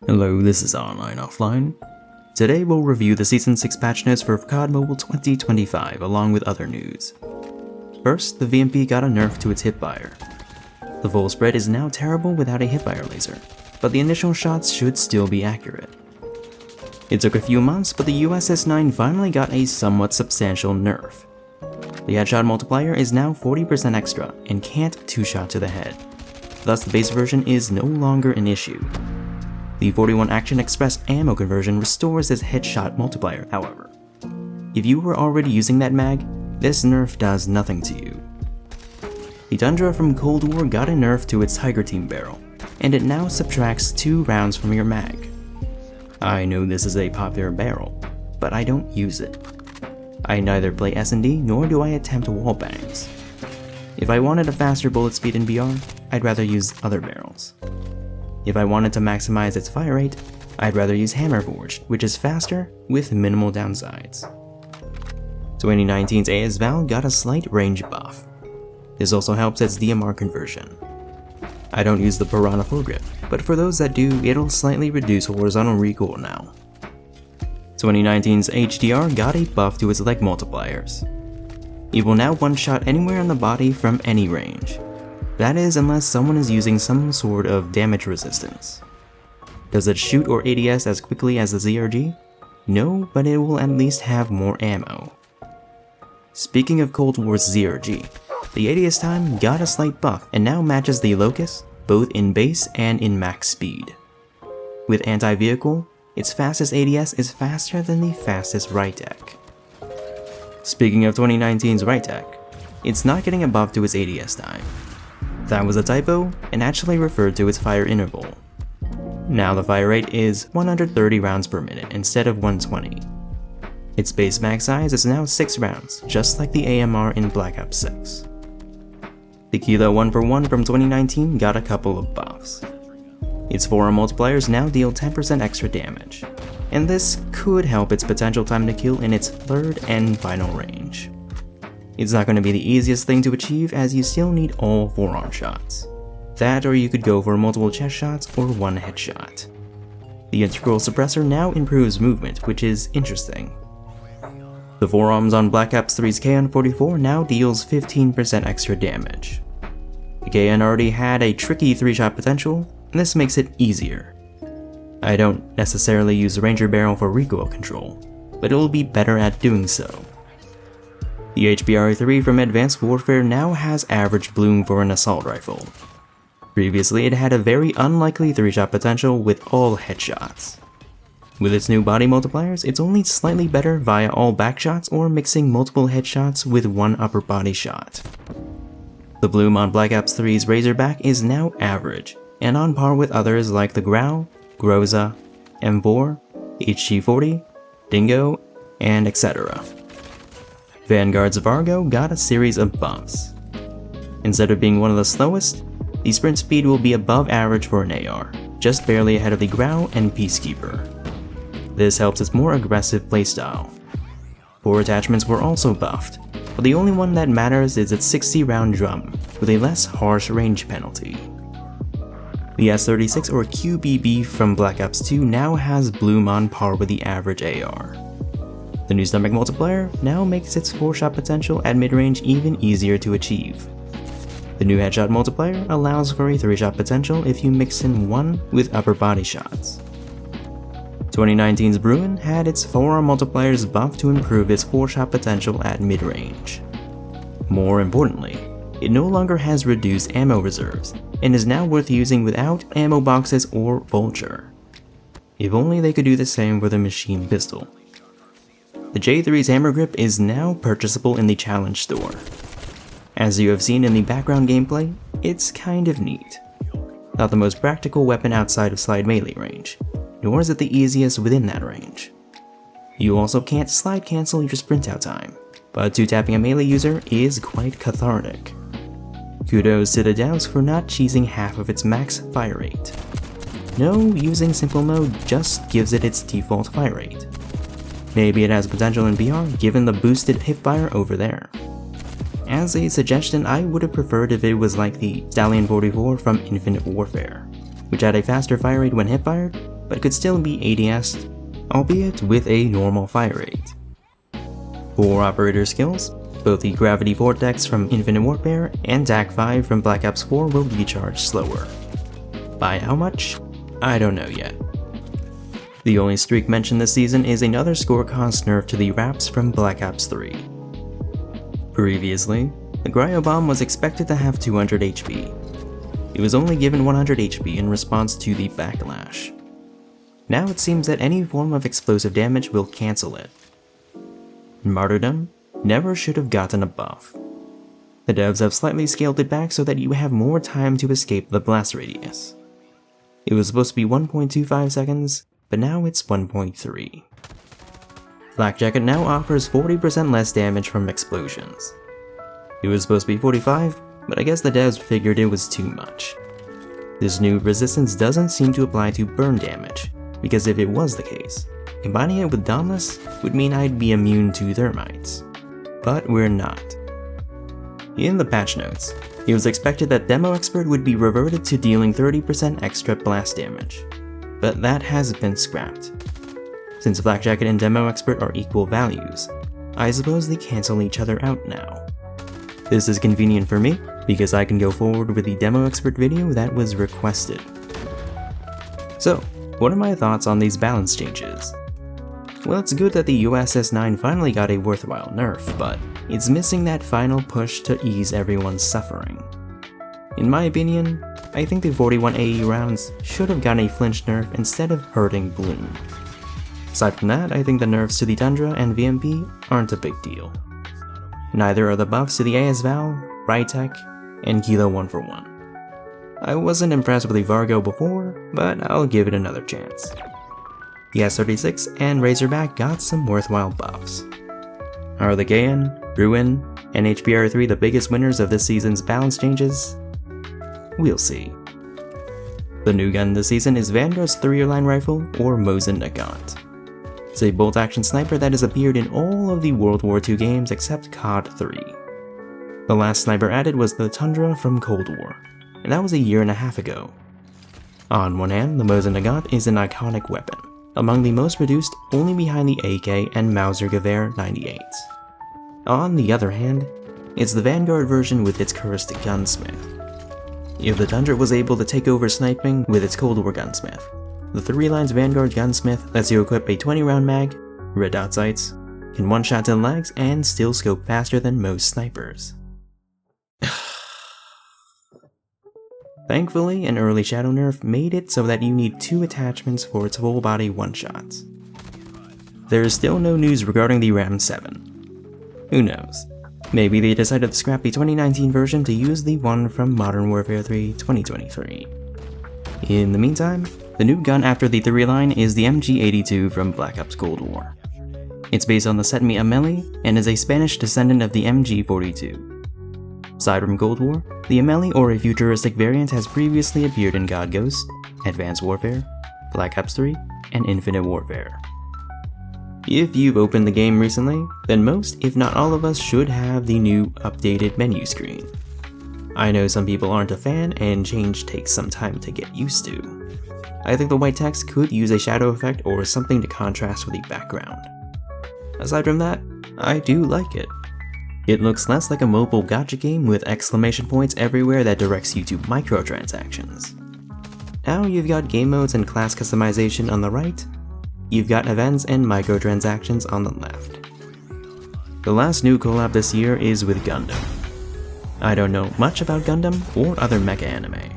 Hello, this is AnlineOffline. Today we'll review the Season 6 patch notes for COD Mobile 2025 along with other news. First, the VMP got a nerf to its hipfire. The full spread is now terrible without a hipfire laser, but the initial shots should still be accurate. It took a few months, but the USS-9 finally got a somewhat substantial nerf. The headshot multiplier is now 40% extra and can't two-shot to the head. Thus the base version is no longer an issue. The 41 Action Express ammo conversion restores this headshot multiplier, however. If you were already using that mag, this nerf does nothing to you. The Tundra from Cold War got a nerf to its Tiger Team barrel, and it now subtracts 2 rounds from your mag. I know this is a popular barrel, but I don't use it. I neither play S&D nor do I attempt wall bangs. If I wanted a faster bullet speed in BR, I'd rather use other barrels. If I wanted to maximize its fire rate, I'd rather use Hammer Forged, which is faster with minimal downsides. 2019's AS Val got a slight range buff. This also helps its DMR conversion. I don't use the Piranha foregrip, but for those that do, it'll slightly reduce horizontal recoil now. 2019's HDR got a buff to its leg multipliers. It will now one-shot anywhere on the body from any range. That is, unless someone is using some sort of damage resistance. Does it shoot or ADS as quickly as the ZRG? No, but it will at least have more ammo. Speaking of Cold War's ZRG, the ADS time got a slight buff and now matches the Locust, both in base and in max speed. With anti-vehicle, its fastest ADS is faster than the fastest right deck. Speaking of 2019's right deck, it's not getting a buff to its ADS time. That was a typo and actually referred to its fire interval. Now the fire rate is 130 rounds per minute instead of 120. Its base mag size is now 6 rounds, just like the AMR in Black Ops 6. The Kilo 1-for-1 from 2019 got a couple of buffs. Its forearm multipliers now deal 10% extra damage, and this could help its potential time to kill in its third and final range. It's not going to be the easiest thing to achieve as you still need all forearm shots. That, or you could go for multiple chest shots or one headshot. The integral suppressor now improves movement, which is interesting. The forearms on Black Ops 3's KN-44 now deals 15% extra damage. The KN already had a tricky 3-shot potential, and this makes it easier. I don't necessarily use the Ranger barrel for recoil control, but it will be better at doing so. The HBR3 from Advanced Warfare now has average bloom for an assault rifle. Previously it had a very unlikely 3-shot potential with all headshots. With its new body multipliers, it's only slightly better via all backshots or mixing multiple headshots with one upper body shot. The bloom on Black Ops 3's Razorback is now average, and on par with others like the Grau, Groza, M4, HG40, Dingo, and etc. Vanguard's Vargo got a series of buffs. Instead of being one of the slowest, the sprint speed will be above average for an AR, just barely ahead of the Grau and Peacekeeper. This helps its more aggressive playstyle. 4 attachments were also buffed, but the only one that matters is its 60-round drum, with a less harsh range penalty. The S36 or QBB from Black Ops 2 now has bloom on par with the average AR. The new stomach multiplier now makes its 4-shot potential at mid-range even easier to achieve. The new headshot multiplier allows for a 3-shot potential if you mix in one with upper body shots. 2019's Bruin had its forearm multipliers buffed to improve its 4-shot potential at mid-range. More importantly, it no longer has reduced ammo reserves, and is now worth using without ammo boxes or Vulture. If only they could do the same for the machine pistol. The J3's hammer grip is now purchasable in the challenge store. As you have seen in the background gameplay, it's kind of neat. Not the most practical weapon outside of slide melee range, nor is it the easiest within that range. You also can't slide cancel your sprint out time, but 2-tapping a melee user is quite cathartic. Kudos to the Douse for not cheesing half of its max fire rate. No, using simple mode just gives it its default fire rate. Maybe it has potential in BR given the boosted hipfire over there. As a suggestion, I would have preferred if it was like the Stallion 44 from Infinite Warfare, which had a faster fire rate when hipfired, but could still be ADS, albeit with a normal fire rate. For operator skills, both the Gravity Vortex from Infinite Warfare and DAC 5 from Black Ops 4 will recharge slower. By how much? I don't know yet. The only streak mentioned this season is another score cost nerf to the wraps from Black Ops 3. Previously, the Cryo Bomb was expected to have 200 HP. It was only given 100 HP in response to the backlash. Now it seems that any form of explosive damage will cancel it. Martyrdom never should have gotten a buff. The devs have slightly scaled it back so that you have more time to escape the blast radius. It was supposed to be 1.25 seconds, but now it's 1.3. Flak Jacket now offers 40% less damage from explosions. It was supposed to be 45, but I guess the devs figured it was too much. This new resistance doesn't seem to apply to burn damage, because if it was the case, combining it with Dauntless would mean I'd be immune to thermites. But we're not. In the patch notes, it was expected that Demo Expert would be reverted to dealing 30% extra blast damage, but that has been scrapped. Since Flak Jacket and Demo Expert are equal values, I suppose they cancel each other out now. This is convenient for me, because I can go forward with the Demo Expert video that was requested. So, what are my thoughts on these balance changes? Well, it's good that the USS 9 finally got a worthwhile nerf, but it's missing that final push to ease everyone's suffering. In my opinion, I think the 41 AE rounds should have gotten a flinch nerf instead of hurting Bloom. Aside from that, I think the nerfs to the Tundra and VMP aren't a big deal. Neither are the buffs to the AS Val, Rytech, and Kilo 141. I wasn't impressed with the Vargo before, but I'll give it another chance. The S36 and Razorback got some worthwhile buffs. Are the Gaian, Ruin, and HBR3 the biggest winners of this season's balance changes? We'll see. The new gun this season is Vanguard's 3-line rifle, or Mosin Nagant. It's a bolt-action sniper that has appeared in all of the World War II games except COD 3. The last sniper added was the Tundra from Cold War, and that was a year and a half ago. On one hand, the Mosin Nagant is an iconic weapon, among the most produced only behind the AK and Mauser Gewehr 98s. On the other hand, it's the Vanguard version with its cursed gunsmith. If the Tundra was able to take over sniping with its Cold War gunsmith, the 3-lines Vanguard gunsmith lets you equip a 20-round mag, red dot sights, can one-shot 10 legs, and still scope faster than most snipers. Thankfully, an early Shadow nerf made it so that you need 2 attachments for its full body one-shots. There is still no news regarding the Ram 7. Who knows? Maybe they decided to scrap the 2019 version to use the one from Modern Warfare 3 2023. In the meantime, the new gun after the 3-line is the MG82 from Black Ops Cold War. It's based on the Setmi Amelie and is a Spanish descendant of the MG42. Aside from Cold War, the Amelie or a futuristic variant has previously appeared in God Ghost, Advanced Warfare, Black Ops 3, and Infinite Warfare. If you've opened the game recently, then most, if not all of us, should have the new updated menu screen. I know some people aren't a fan and change takes some time to get used to. I think the white text could use a shadow effect or something to contrast with the background. Aside from that, I do like it. It looks less like a mobile gacha game with exclamation points everywhere that directs you to microtransactions. Now you've got game modes and class customization on the right, you've got events and microtransactions on the left. The last new collab this year is with Gundam. I don't know much about Gundam or other mecha anime.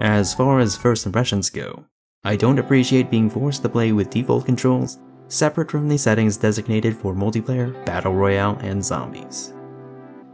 As far as first impressions go, I don't appreciate being forced to play with default controls separate from the settings designated for multiplayer, battle royale, and zombies.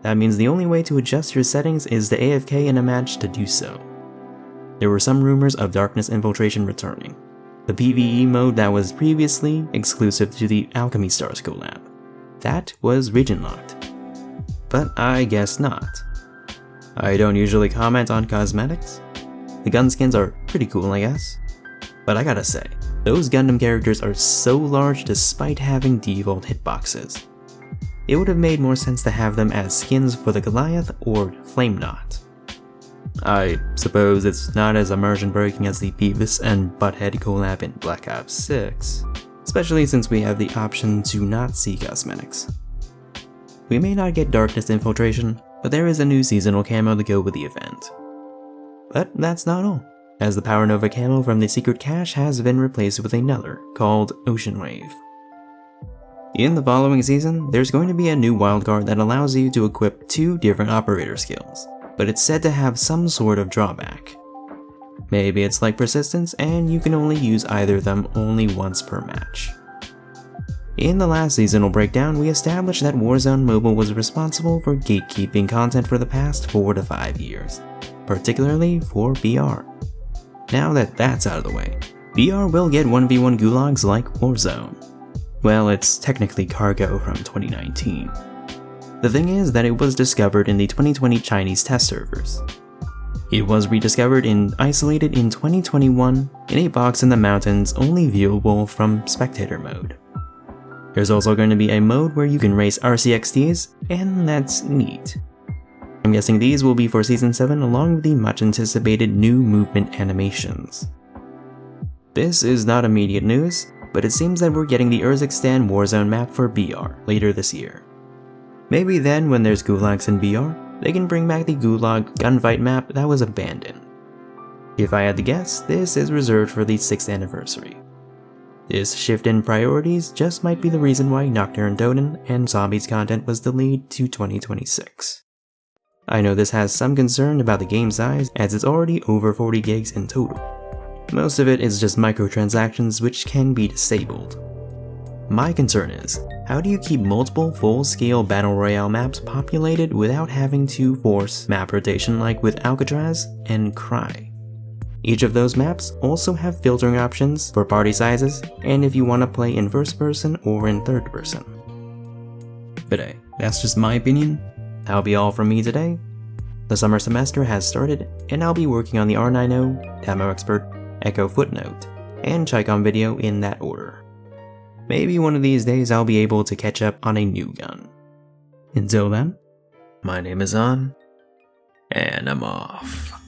That means the only way to adjust your settings is to AFK in a match to do so. There were some rumors of Darkness Infiltration returning, the PvE mode that was previously exclusive to the Alchemy Stars collab. That was region locked. But I guess not. I don't usually comment on cosmetics. The gun skins are pretty cool, I guess. But I gotta say, those Gundam characters are so large despite having default hitboxes. It would have made more sense to have them as skins for the Goliath or Flame Knot. I suppose it's not as immersion breaking as the Beavis and Butthead collab in Black Ops 6, especially since we have the option to not see cosmetics. We may not get Darkness Infiltration, but there is a new seasonal camo to go with the event. But that's not all, as the Power Nova camo from the secret cache has been replaced with another, called Ocean Wave. In the following season, there's going to be a new wildcard that allows you to equip 2 different operator skills, but it's said to have some sort of drawback. Maybe it's like Persistence and you can only use either of them only once per match. In the last seasonal breakdown, we established that Warzone Mobile was responsible for gatekeeping content for the past 4 to 5 years, particularly for BR. Now that that's out of the way, BR will get 1v1 gulags like Warzone. Well, it's technically cargo from 2019. The thing is that it was discovered in the 2020 Chinese test servers. It was rediscovered and isolated in 2021 in a box in the mountains only viewable from spectator mode. There's also going to be a mode where you can race RCXDs, and that's neat. I'm guessing these will be for Season 7 along with the much anticipated new movement animations. This is not immediate news, but it seems that we're getting the Urzikstan Warzone map for BR later this year. Maybe then when there's gulags in BR, they can bring back the gulag gunfight map that was abandoned. If I had to guess, this is reserved for the 6th anniversary. This shift in priorities just might be the reason why Nocturne Doden and Zombies content was delayed to 2026. I know this has some concern about the game size as it's already over 40 gigs in total. Most of it is just microtransactions which can be disabled. My concern is, how do you keep multiple full-scale battle royale maps populated without having to force map rotation like with Alcatraz and Cry? Each of those maps also have filtering options for party sizes and if you want to play in first person or in third person. But hey, that's just my opinion. That'll be all from me today. The summer semester has started and I'll be working on the R90, Camo Expert, Echo Footnote, and Chicom video in that order. Maybe one of these days I'll be able to catch up on a new gun. Until then, my name is On, and I'm off.